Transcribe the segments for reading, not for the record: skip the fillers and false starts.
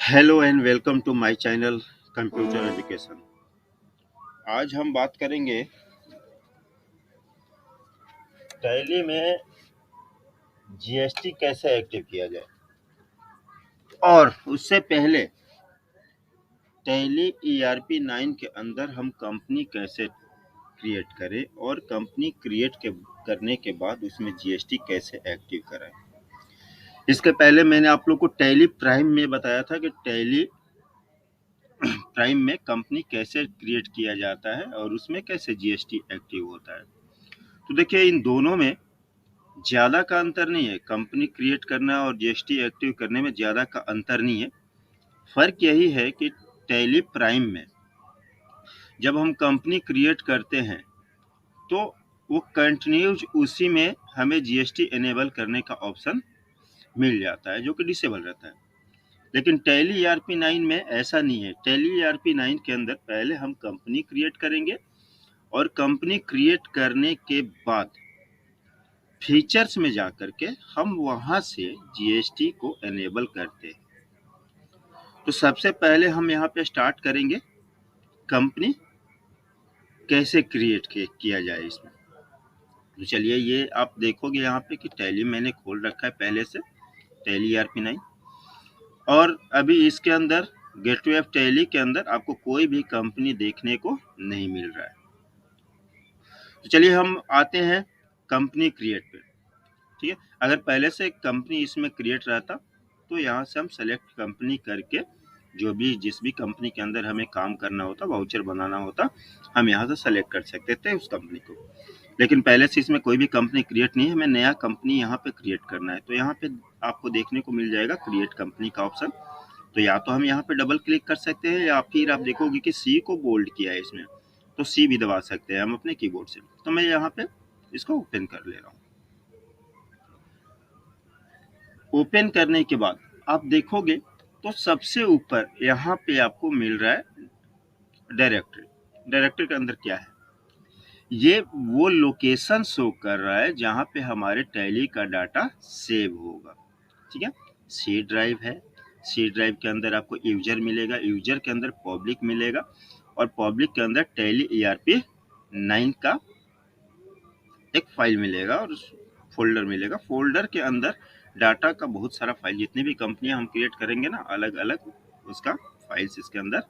Hello and welcome to my channel computer education. आज हम बात करेंगे टैली में जीएसटी कैसे एक्टिव किया जाए। और उससे पहले टैली ईआरपी 9 के अंदर हम कंपनी कैसे क्रिएट करें और कंपनी करने के बाद उसमें जीएसटी कैसे एक्टिव कराएं। इसके पहले मैंने आप लोग को टैली प्राइम में बताया था कि टैली प्राइम में कंपनी कैसे क्रिएट किया जाता है और उसमें कैसे जीएसटी एक्टिव होता है। तो देखिए, इन दोनों में ज़्यादा का अंतर नहीं है। कंपनी क्रिएट करना और जीएसटी एक्टिव करने में ज़्यादा का अंतर नहीं है। फ़र्क यही है कि टैली प्राइम में जब हम कंपनी क्रिएट करते हैं तो वो कंटिन्यूज उसी में हमें जीएसटी इनेबल करने का ऑप्शन मिल जाता है, जो कि डिसेबल रहता है। लेकिन टैली ईआरपी 9 में ऐसा नहीं है। टैली ईआरपी 9 के अंदर पहले हम कंपनी क्रिएट करेंगे और कंपनी क्रिएट करने के बाद फीचर्स में जाकर के हम वहां से जीएसटी को एनेबल करते हैं। तो सबसे पहले हम यहाँ पे स्टार्ट करेंगे कंपनी कैसे क्रिएट किया जाए इसमें। तो चलिए, ये आप देखोगे यहाँ पे कि टैली मैंने खोल रखा है पहले से, टैली ईआरपी 9। और अभी इसके अंदर गेटवे ऑफ टैली के अंदर आपको कोई भी कंपनी देखने को नहीं मिल रहा है। तो चलिए हम आते हैं कंपनी क्रिएट पे। ठीक है, अगर पहले से कंपनी इसमें क्रिएट रहता तो यहाँ से हम सेलेक्ट कंपनी करके जो भी जिस भी कंपनी के अंदर हमें काम करना होता, वाउचर बनाना होता, हम यहाँ से सेलेक्ट कर सकते थे उस कंपनी को। लेकिन पहले से इसमें कोई भी कंपनी क्रिएट नहीं है, हमें नया कंपनी यहाँ पे क्रिएट करना है। तो यहाँ पे आपको देखने को मिल जाएगा क्रिएट कंपनी का ऑप्शन। तो या तो हम यहाँ पे डबल क्लिक कर सकते हैं या फिर आप देखोगे कि सी को बोल्ड किया है इसमें, तो सी भी दबा सकते हैं हम अपने कीबोर्ड से। तो मैं यहाँ पे इसको ओपन कर ले रहा हूँ। ओपन करने के बाद आप देखोगे तो सबसे ऊपर यहाँ पे आपको मिल रहा है डायरेक्टरी। डायरेक्टरी के अंदर क्या है, ये वो लोकेशन शो कर रहा है जहाँ पे हमारे टैली का डाटा सेव होगा। ठीक है, सी ड्राइव है। सी ड्राइव के अंदर आपको यूजर मिलेगा, यूजर के अंदर पब्लिक मिलेगा और पब्लिक के अंदर टैली ईआरपी 9 का एक फाइल मिलेगा और फोल्डर मिलेगा। फोल्डर के अंदर डाटा का बहुत सारा फाइल, जितने भी कंपनियां हम क्रिएट करेंगे ना, अलग अलग उसका फाइल्स इसके अंदर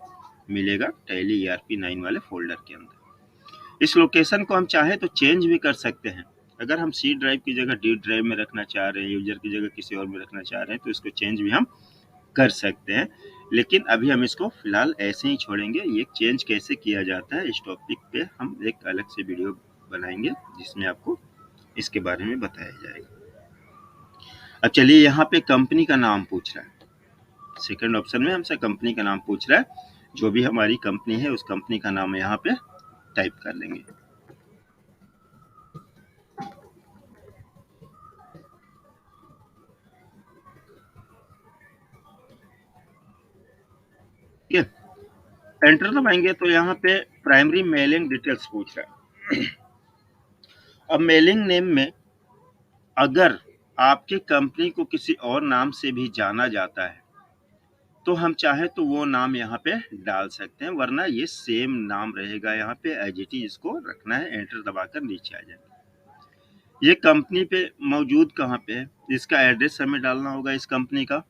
मिलेगा टैली ईआरपी 9 वाले फोल्डर के अंदर। इस लोकेशन को हम चाहे तो चेंज भी कर सकते हैं। अगर हम सी ड्राइव की जगह डी ड्राइव में रखना चाह रहे हैं, यूजर की जगह किसी और में रखना चाह रहे हैं, तो इसको चेंज भी हम कर सकते हैं। लेकिन अभी हम इसको फिलहाल ऐसे ही छोड़ेंगे। ये चेंज कैसे किया जाता है इस टॉपिक पे हम एक अलग से वीडियो बनाएंगे जिसमें आपको इसके बारे में बताया जाएगा। अब चलिए, यहाँ पे कंपनी का नाम पूछ रहा है। सेकंड ऑप्शन में हमसे कंपनी का नाम पूछ रहा है। जो भी हमारी कंपनी है उस कंपनी का नाम यहाँ पे टाइप कर लेंगे। ठीक है, एंटर दबाएंगे तो यहाँ पे प्राइमरी मेलिंग डिटेल्स पूछ रहा है। अब मेलिंग नेम में अगर आपकी कंपनी को किसी और नाम से भी जाना जाता है तो हम चाहे तो वो नाम यहाँ पे डाल सकते हैं, वरना ये सेम नाम रहेगा यहाँ पे एज इट इज। इसको रखना है, एंटर दबाकर नीचे आ जाए। ये कंपनी पे मौजूद कहाँ पे है, इसका एड्रेस हमें डालना होगा। इस कंपनी का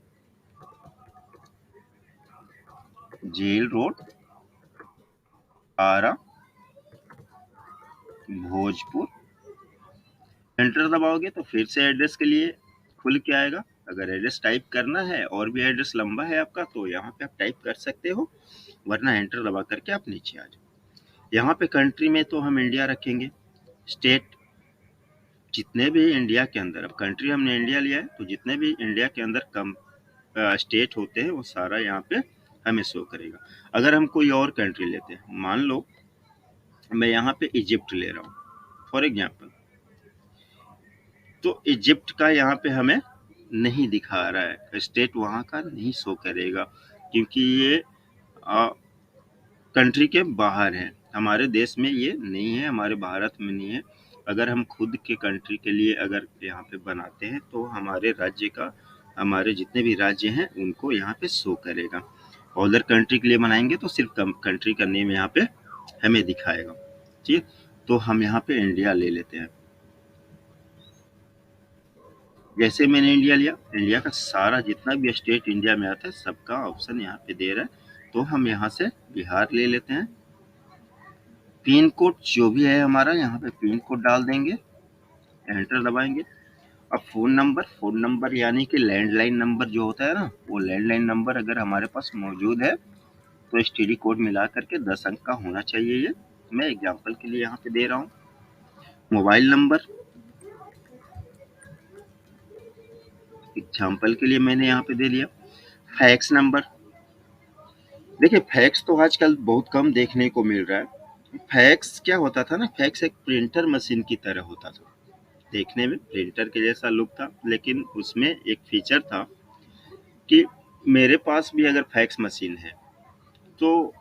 जेल रोड, आरा, भोजपुर। एंटर दबाओगे तो फिर से एड्रेस के लिए खुल के आएगा। अगर एड्रेस टाइप करना है और भी एड्रेस लंबा है आपका तो यहाँ पे आप टाइप कर सकते हो, वरना एंटर दबा करके आप नीचे आ जाओ। यहाँ पे कंट्री में तो हम इंडिया रखेंगे। स्टेट, जितने भी इंडिया के अंदर, अब कंट्री हमने इंडिया लिया है तो जितने भी इंडिया के अंदर स्टेट होते हैं वो सारा यहाँ पे हमें शो करेगा। अगर हम कोई और कंट्री लेते हैं, मान लो मैं यहाँ पे इजिप्ट ले रहा हूँ फॉर एग्जाम्पल, तो इजिप्ट का यहाँ पे हमें नहीं दिखा रहा है, स्टेट वहाँ का नहीं शो करेगा क्योंकि ये कंट्री के बाहर है। हमारे देश में ये नहीं है, हमारे भारत में नहीं है। अगर हम खुद के कंट्री के लिए अगर यहाँ पे बनाते हैं तो हमारे राज्य का हमारे जितने भी राज्य हैं उनको यहाँ पे शो करेगा। अदर कंट्री के लिए बनाएंगे तो सिर्फ कंट्री का नेम यहाँ पे हमें दिखाएगा। ठीक, तो हम यहाँ पे इंडिया ले लेते हैं। जैसे मैंने इंडिया लिया, इंडिया का सारा जितना भी स्टेट इंडिया में आता है सबका ऑप्शन यहाँ पे दे रहा है। तो हम यहाँ से बिहार ले लेते हैं। पिन कोड जो भी है हमारा यहाँ पे पिन कोड डाल देंगे, एंटर दबाएंगे। अब फ़ोन नंबर यानी कि लैंडलाइन नंबर जो होता है ना, वो लैंडलाइन नंबर अगर हमारे पास मौजूद है तो एसटीडी कोड मिला करके 10 अंक का होना चाहिए। ये मैं एग्जांपल के लिए यहाँ पे दे रहा हूँ। मोबाइल नंबर एग्जांपल के लिए मैंने यहाँ पे दे लिया। फैक्स नंबर, देखिए फैक्स तो आजकल बहुत कम देखने को मिल रहा है। फैक्स क्या होता था ना, फैक्स एक प्रिंटर मशीन की तरह होता था, देखने में प्रिंटर के जैसा लुक था, लेकिन उसमें एक फीचर था कि मेरे पास भी अगर फैक्स मशीन है तो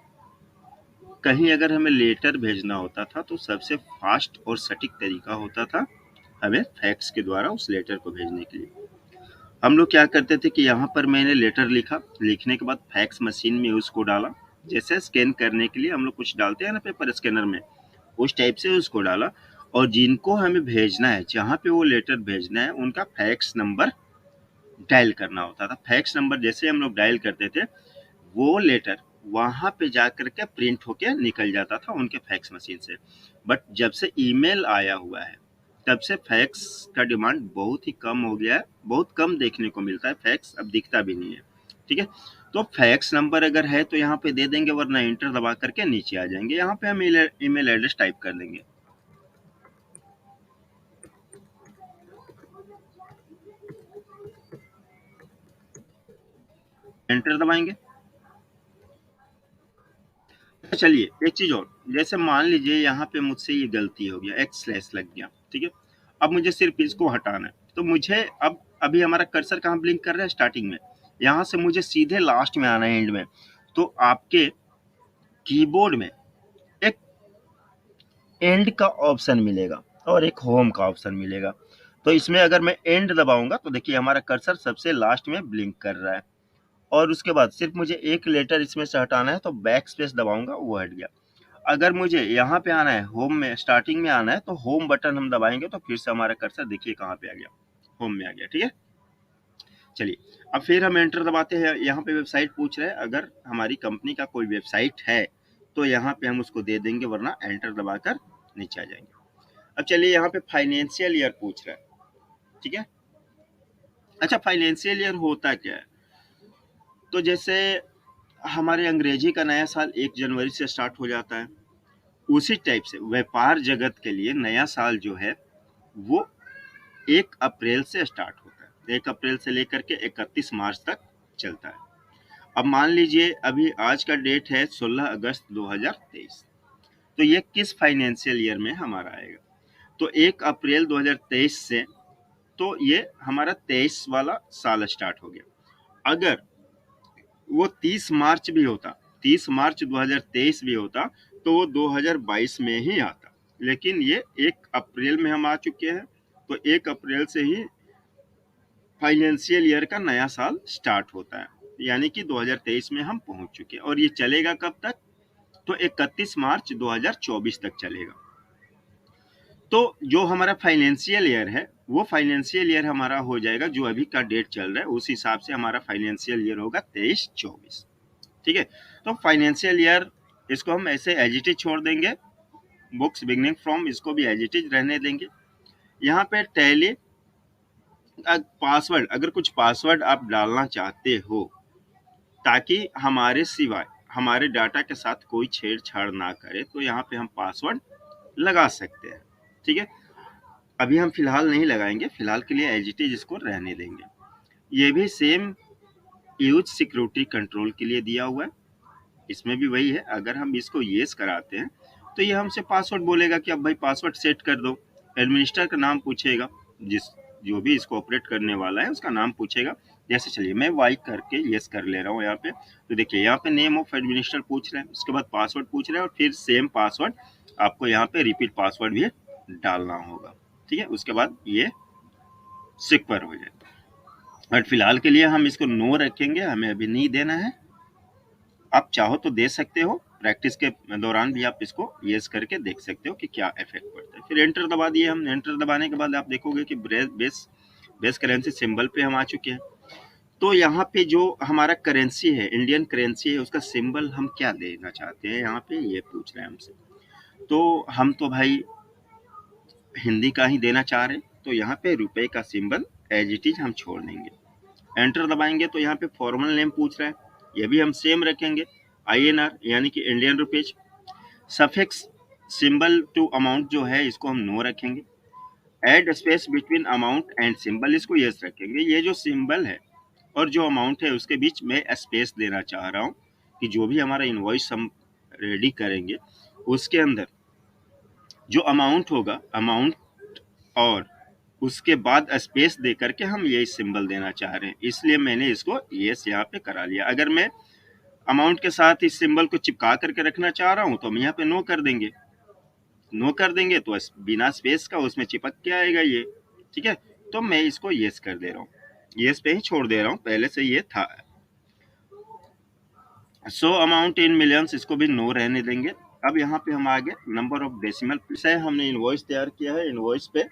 कहीं अगर हमें लेटर भेजना होता था तो सबसे फास्ट और सटीक तरीका होता था हमें फैक्स के द्वारा उस लेटर को भेजने के लिए। हम लोग क्या करते थे कि यहाँ पर मैंने लेटर लिखा, लिखने के बाद फैक्स मशीन में उसको डाला, जैसे स्कैन करने के लिए हम लोग कुछ डालते हैं ना पेपर स्कैनर में, उस टाइप से उसको डाला। और जिनको हमें भेजना है, जहाँ पे वो लेटर भेजना है, उनका फैक्स नंबर डायल करना होता था। फैक्स नंबर जैसे हम लोग डायल करते थे, वो लेटर वहाँ पे जाकर के प्रिंट होके निकल जाता था उनके फैक्स मशीन से। बट जब से ईमेल आया हुआ है तब से फैक्स का डिमांड बहुत ही कम हो गया है, बहुत कम देखने को मिलता है, फैक्स अब दिखता भी नहीं है। ठीक है, तो फैक्स नंबर अगर है तो यहाँ पे दे देंगे, वरना इंटर दबा करके नीचे आ जाएंगे। यहाँ पे हम ईमेल एड्रेस टाइप कर देंगे, एंटर दबाएंगे। चलिए एक चीज और, जैसे मान लीजिए यहाँ पे मुझसे ये गलती हो गया, एक स्लैश लग गया, ठीक है। अब मुझे सिर्फ इसको हटाना है, तो मुझे अब अभी हमारा कर्सर कहाँ ब्लिंक कर रहा है, स्टार्टिंग में। यहाँ से मुझे सीधे लास्ट में आना है, एंड में। तो आपके कीबोर्ड में एक एंड का ऑप्शन मिलेगा और एक होम का ऑप्शन मिलेगा। तो इसमें अगर मैं एंड दबाऊंगा तो देखिए हमारा कर्सर सबसे लास्ट में ब्लिंक कर रहा है। और उसके बाद सिर्फ मुझे एक लेटर इसमें से हटाना है, तो बैक स्पेस दबाऊंगा, वो हट गया। अगर मुझे यहाँ पे आना है, होम में स्टार्टिंग में आना है, तो होम बटन हम दबाएंगे तो फिर से हमारा कर्सर देखिए कहाँ पे आ गया, होम में आ गया। ठीक है, चलिए अब फिर हम एंटर दबाते हैं। यहाँ पे वेबसाइट पूछ रहा है, अगर हमारी कंपनी का कोई वेबसाइट है तो यहाँ पे हम उसको दे देंगे, वरना एंटर दबाकर नीचे आ जाएंगे। अब चलिए यहाँ पे फाइनेंशियल ईयर पूछ रहा है, ठीक है। अच्छा, फाइनेंशियल ईयर होता क्या है, तो जैसे हमारे अंग्रेजी का नया साल 1 जनवरी से स्टार्ट हो जाता है, उसी टाइप से व्यापार जगत के लिए नया साल जो है वो 1 अप्रैल से स्टार्ट होता है। 1 अप्रैल से लेकर के 31 मार्च तक चलता है। अब मान लीजिए अभी आज का डेट है 16 अगस्त 2023, तो ये किस फाइनेंशियल ईयर में हमारा आएगा, तो 1 अप्रैल 2023 से तो ये हमारा 23 वाला साल स्टार्ट हो गया। अगर वो 30 मार्च भी होता, 30 मार्च 2023 भी होता, तो वो 2022 में ही आता। लेकिन ये 1 अप्रैल में हम आ चुके हैं, तो 1 अप्रैल से ही फाइनेंशियल ईयर का नया साल स्टार्ट होता है, यानी कि 2023 में हम पहुंच चुके हैं। और ये चलेगा कब तक, तो 31 मार्च 2024 तक चलेगा। तो जो हमारा फाइनेंशियल ईयर है, वो फाइनेंशियल ईयर हमारा हो जाएगा, जो अभी का डेट चल रहा है उस हिसाब से हमारा फाइनेंशियल ईयर होगा 23-24। ठीक है, तो फाइनेंशियल ईयर इसको हम ऐसे एज इट इज छोड़ देंगे, बुक्स बिगनिंग फ्रॉम इसको भी एज इट इज रहने देंगे। यहाँ पे टैली पासवर्ड, अगर कुछ पासवर्ड आप डालना चाहते हो ताकि हमारे सिवाय हमारे डाटा के साथ कोई छेड़छाड़ ना करे, तो यहाँ पे हम पासवर्ड लगा सकते हैं। ठीक है, अभी हम फिलहाल नहीं लगाएंगे, फिलहाल के लिए एज इट इज इसको रहने देंगे। ये भी सेम यूज सिक्योरिटी कंट्रोल के लिए दिया हुआ है, इसमें भी वही है। अगर हम इसको येस कराते हैं तो ये हमसे पासवर्ड बोलेगा कि अब भाई पासवर्ड सेट कर दो। एडमिनिस्टर का नाम पूछेगा, जिस जो भी इसको ऑपरेट करने वाला है उसका नाम पूछेगा। जैसे चलिए मैं वाई करके येस कर ले रहा हूँ यहाँ पे, तो देखिए यहाँ पे नेम ऑफ एडमिनिस्टर पूछ रहा है, उसके बाद पासवर्ड पूछ रहा है, और फिर सेम पासवर्ड आपको यहाँ पे रिपीट पासवर्ड भी डालना होगा। ठीक है, उसके बाद ये सिक्योर हो जाए। बट फिलहाल के लिए हम इसको नो रखेंगे, हमें अभी नहीं देना है। आप चाहो तो दे सकते हो, प्रैक्टिस के दौरान भी आप इसको येस करके देख सकते हो कि क्या इफेक्ट पड़ता है। फिर एंटर दबा दिए हम। एंटर दबाने के बाद आप देखोगे कि बेस करेंसी सिंबल पे हम आ चुके हैं। तो यहाँ पे जो हमारा करेंसी है, इंडियन करेंसी है, उसका सिंबल हम क्या देना चाहते हैं, यहाँ पे ये पूछ रहे हैं हमसे। तो हम तो भाई हिंदी का ही देना चाह रहे हैं, तो यहाँ पे रुपए का सिंबल एज इट इज हम छोड़ देंगे। एंटर दबाएंगे तो यहाँ पे फॉर्मल नेम पूछ रहा है, ये भी हम सेम रखेंगे, INR यानी कि Indian rupees. Suffix symbol to amount जो है इसको हम नो रखेंगे। Add space between amount and symbol, इसको यस रखेंगे। ये जो सिंबल है और जो अमाउंट है उसके बीच में स्पेस देना चाह रहा हूँ कि जो भी हमारा इनवॉइस हम रेडी करेंगे उसके अंदर जो अमाउंट होगा, अमाउंट और उसके बाद स्पेस दे करके हम ये सिंबल देना चाह रहे हैं, इसलिए मैंने इसको यस यहाँ पे करा लिया। अगर मैं अमाउंट के साथ इस सिंबल को चिपका करके रखना चाह रहा हूँ तो हम यहाँ पे नो कर देंगे। नो कर देंगे तो बिना स्पेस का उसमें चिपक के आएगा ये, ठीक है। तो मैं इसको यस कर दे रहा हूँ, यस पे ही छोड़ दे रहा हूँ, पहले से ये था। सो अमाउंट इन मिलियंस, इसको भी नो रहने देंगे। अब यहाँ पे हम आगे नंबर ऑफ डेसिमल से हमने इनवॉइस तैयार किया है। इनवॉइस पे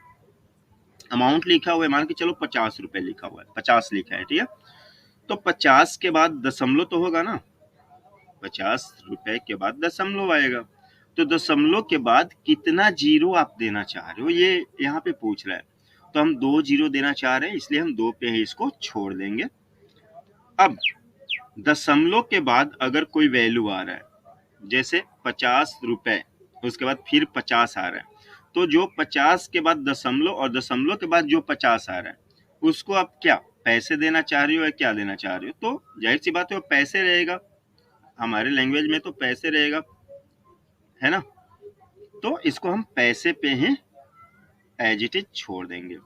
अमाउंट लिखा हुआ है, मान के चलो 50 रुपए लिखा हुआ है, 50 लिखा है, ठीक है। तो 50 के बाद दशमलव तो होगा ना, 50 रुपए के बाद दशमलव आएगा। तो दशमलव के बाद कितना जीरो आप देना चाह रहे हो, ये यहाँ पे पूछ रहा है। तो हम 2 जीरो देना चाह रहे हैं, इसलिए हम 2 पे ही इसको छोड़ देंगे। अब दशमलव के बाद अगर कोई वैल्यू आ रहा है, जैसे 50 रुपए, उसके बाद फिर 50 आ रहा है, तो जो 50 के बाद दशमलव और दशमलव के बाद जो 50 आ रहा है उसको आप क्या पैसे देना चाह रही हो या क्या देना चाह रही हो, तो जाहिर सी बात है वो पैसे रहेगा, हमारे लैंग्वेज में तो पैसे रहेगा, है ना। तो इसको हम पैसे पे ही एज इट इज छोड़ देंगे।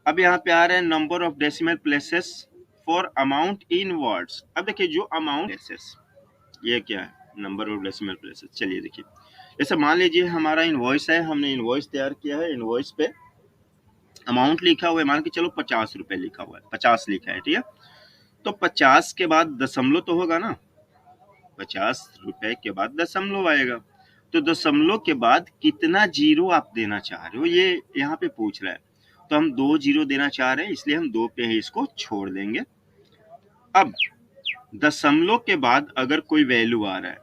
अब यहाँ पे आ रहे हैं number of decimal places for amount in words. अब देखिए जो अमाउंट प्लेसेस, ये क्या है, नंबर ऑफ डेसिमल प्लेसेस। चलिए देखिए, जैसे मान लीजिए हमारा इनवॉइस है, हमने इनवॉइस तैयार किया है, इनवॉइस पे अमाउंट लिखा हुआ है, मान के चलो 50 रुपए लिखा हुआ है, 50 लिखा है, ठीक है। तो 50 के बाद दशमलव तो होगा ना, 50 रुपए के बाद दशमलव आएगा। तो दशमलव के बाद कितना जीरो आप देना चाह रहे हो, ये यहाँ पे पूछ रहा है। तो हम 2 जीरो देना चाह रहे हैं, इसलिए हम 2 पे ही इसको छोड़ देंगे। अब दशमलव के बाद अगर कोई वैल्यू आ रहा है,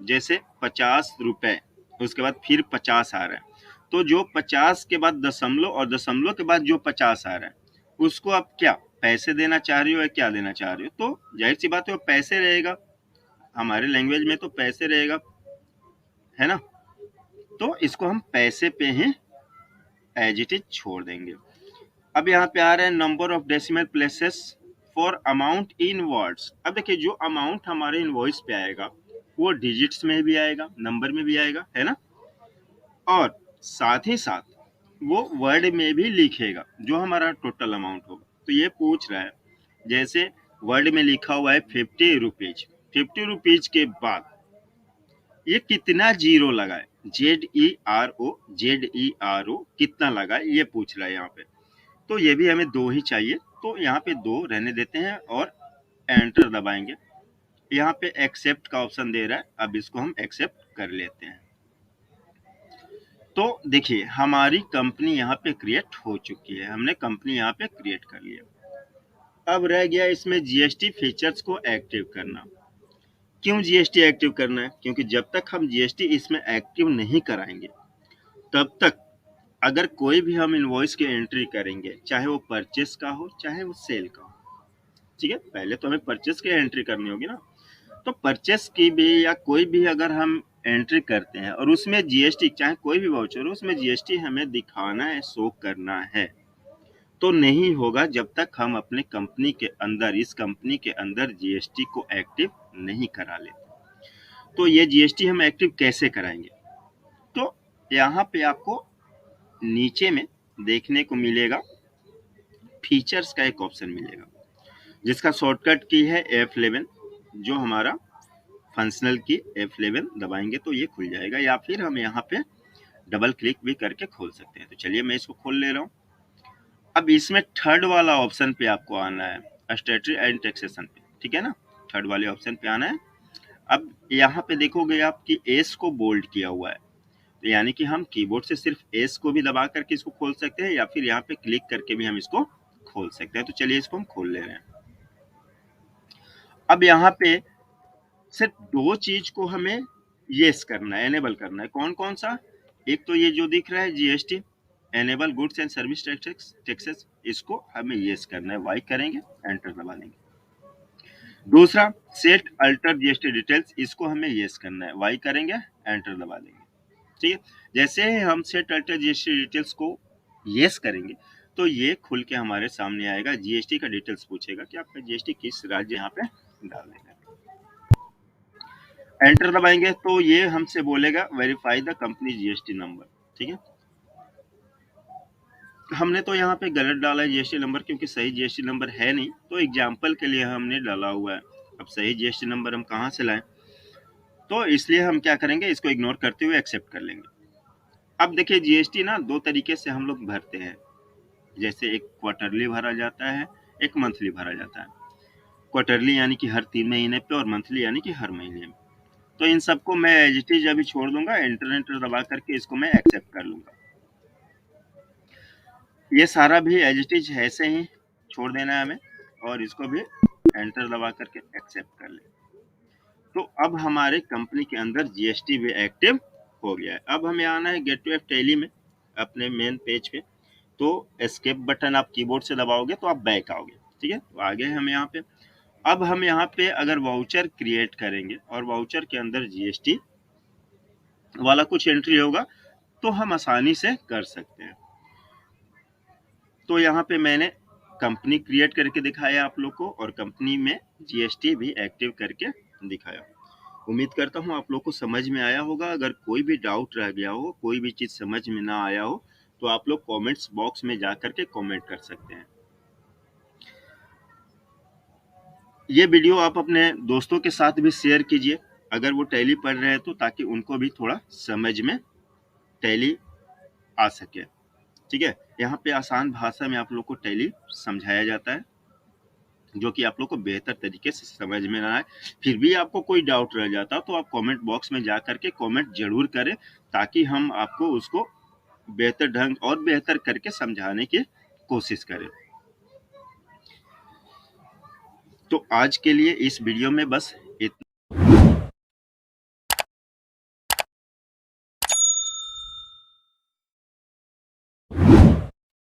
जैसे 50 रुपए, उसके बाद फिर 50 आ रहा है, तो जो 50 के बाद दशमलव और दशमलव के बाद जो 50 आ रहा है उसको आप क्या पैसे देना चाह रही हो या क्या देना चाह रही हो, तो जाहिर सी बात है वो पैसे रहेगा, हमारे लैंग्वेज में तो पैसे रहेगा, है ना। तो इसको हम पैसे पे ही एज इट इज छोड़ देंगे। अब यहाँ पे आ रहे हैं number of decimal places for amount in words. अब देखिए जो अमाउंट हमारे इनवॉइस पे आएगा वो डिजिट्स में भी आएगा, नंबर में भी आएगा, है ना, और साथ ही साथ वो वर्ड में भी लिखेगा जो हमारा टोटल अमाउंट होगा। तो ये पूछ रहा है, जैसे वर्ड में लिखा हुआ है 50 रुपीज, 50 रुपीज के बाद ये कितना जीरो लगाए, ZERO कितना लगाए, ये पूछ रहा है यहाँ पे। तो ये भी हमें 2 ही चाहिए, तो यहाँ पे 2 रहने देते हैं और एंटर दबाएंगे। यहाँ पे एक्सेप्ट का ऑप्शन दे रहा है, अब इसको हम एक्सेप्ट कर लेते हैं। तो देखिए हमारी कंपनी यहाँ पे क्रिएट हो चुकी है, हमने कंपनी यहाँ पे क्रिएट कर लिया। अब रह गया इसमें जीएसटी फीचर्स को एक्टिव करना। क्यों जीएसटी एक्टिव करना है, क्योंकि जब तक हम जीएसटी इसमें एक्टिव नहीं कराएंगे तब तक अगर कोई भी हम इनवॉइस की एंट्री करेंगे, चाहे वो परचेस का हो चाहे वो सेल का हो, ठीक है, पहले तो हमें परचेस की एंट्री करनी होगी ना। तो परचेस की भी या कोई भी अगर हम एंट्री करते हैं और उसमें जीएसटी, चाहे कोई भी वाउचर हो उसमें जीएसटी हमें दिखाना है, शो करना है, तो नहीं होगा जब तक हम अपने कंपनी के अंदर, इस कंपनी के अंदर जीएसटी को एक्टिव नहीं करा लेते। तो ये जीएसटी हम एक्टिव कैसे कराएंगे, तो यहाँ पे आपको नीचे में देखने को मिलेगा फीचर्स का एक ऑप्शन मिलेगा जिसका शॉर्टकट की है F11, जो हमारा फंक्शनल की F11 दबाएंगे तो ये खुल जाएगा, या फिर हम यहाँ पे डबल क्लिक भी करके खोल सकते हैं। तो चलिए मैं इसको खोल ले रहा हूँ। अब इसमें थर्ड वाला ऑप्शन पे आपको आना है, स्टैट्यूटरी एंड टैक्सेशन पे, ठीक है ना, थर्ड वाले ऑप्शन पे आना है। अब यहाँ पे देखोगे आप कि एस को बोल्ड किया हुआ है, तो यानी कि हम कीबोर्ड से सिर्फ एस को भी दबा करके इसको खोल सकते हैं या फिर यहाँ पे क्लिक करके भी हम इसको खोल सकते हैं। तो चलिए इसको हम खोल ले रहे हैं। अब यहाँ पे सिर्फ दो चीज को हमें येस करना है, एनेबल करना है। कौन कौन सा? एक तो ये जो दिख रहा है GST, enable goods and service taxes, इसको हमें येस करना है, वाई करेंगे, एंटर दबा देंगे। दूसरा सेट अल्टर जीएसटी डिटेल्स, इसको हमें येस करना है, वाई करेंगे, एंटर दबा देंगे। ठीक है, जैसे ही हम सेट अल्टर जीएसटी डिटेल्स को येस करेंगे तो ये खुल के हमारे सामने आएगा, जीएसटी का डिटेल्स पूछेगा कि आपका जीएसटी किस राज्य यहाँ पे डाल देगा। एंटर दबाएंगे तो ये हमसे बोलेगा verify the company GST number. ठीक है, हमने तो यहाँ पे गलत डाला है जीएसटी नंबर, क्योंकि सही जीएसटी नंबर है नहीं, तो एग्जाम्पल के लिए हमने डाला हुआ है। अब सही जीएसटी नंबर हम कहाँ से लाएं, तो इसलिए हम क्या करेंगे, इसको इग्नोर करते हुए एक्सेप्ट कर लेंगे। अब देखिए जीएसटी ना दो तरीके से हम लोग भरते हैं, जैसे एक क्वार्टरली भरा जाता है, एक मंथली भरा जाता है। क्वार्टरली यानी कि हर 3 महीने पे, और मंथली यानी कि हर महीने में। तो इन सबको मैं एज इट इज अभी छोड़ दूंगा, एंटर दबा करके इसको मैं एक्सेप्ट कर लूंगा। ये सारा भी एज इट इज ऐसे ही छोड़ देना है हमें, और इसको भी एंटर दबा करके एक्सेप्ट कर ले। तो अब हमारे कंपनी के अंदर जीएसटी भी एक्टिव हो गया है। अब हमें आना है गेट टू एफ टैली में, अपने मेन पेज पे। तो एस्केप बटन आप कीबोर्ड से दबाओगे तो आप बैक आओगे। ठीक है, तो आगे हम यहाँ पे, अब हम यहाँ पे अगर वाउचर क्रिएट करेंगे और वाउचर के अंदर जीएसटी वाला कुछ एंट्री होगा तो हम आसानी से कर सकते हैं। तो यहाँ पे मैंने कंपनी क्रिएट करके दिखाया आप लोग को, और कंपनी में जीएसटी भी एक्टिव करके दिखाया। उम्मीद करता हूँ आप लोग को समझ में आया होगा। अगर कोई भी डाउट रह गया हो, कोई भी चीज़ समझ में ना आया हो, तो आप लोग कमेंट्स बॉक्स में जा करके कमेंट कर सकते हैं। ये वीडियो आप अपने दोस्तों के साथ भी शेयर कीजिए, अगर वो टैली पढ़ रहे हैं तो, ताकि उनको भी थोड़ा समझ में टैली आ सके। ठीक है, यहाँ पे आसान भाषा में आप लोग को टैली समझाया जाता है, जो कि आप लोग को बेहतर तरीके से समझ में ना आए। फिर भी आपको कोई डाउट रह जाता तो आप कमेंट बॉक्स में जा करके कमेंट जरूर करें, ताकि हम आपको उसको बेहतर ढंग और बेहतर करके समझाने की कोशिश करें। तो आज के लिए इस वीडियो में बस